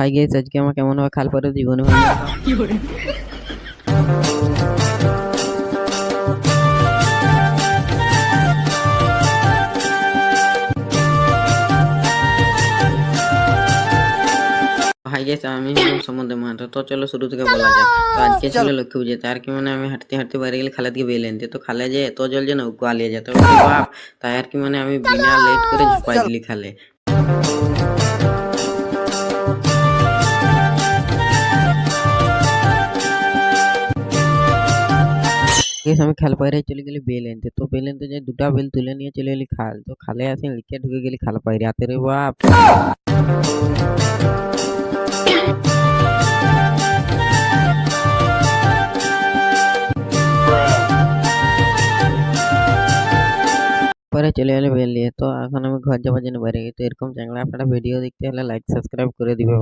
Hi guys, আজকে আমাকে এমন ভাবে খাল পারে জীবনে ভাই হাই গাইস, আমি হলাম সমুদ্র মাহাতো। তো চলো শুরু থেকে বলা যাক। তো আজকে ছিল লক্ষ্মী পুজো। তার কি মানে আমি হাঁটতে হাঁটতে বাইরে গেলে খালে দিকে বেলে আনতে, তো খালে যে এত জল যে নৌকো আলিয়ে যেত বাপ। তাই আর কি মানে আমি বিনা লেট করে ঝুপাই দিলি খালে। আমি খাল পায়রে চলে গেলি বেল আনতে, তো বেল আনতে যে দুটা বেল তুলে নিয়ে চলে গেলি খাল। তো খালে আসে লিখে ঢুকে গেলি খাল পায়রে হাতে রে বাপ। পরে চলে এলো বেল নিয়ে। তো এখন আমি ঘর যাবার জন্য বাইরে গেছি। তো এরকম চ্যাংড়া ফাটা ভিডিও দেখতে হলে লাইক সাবস্ক্রাইব করে দিবে।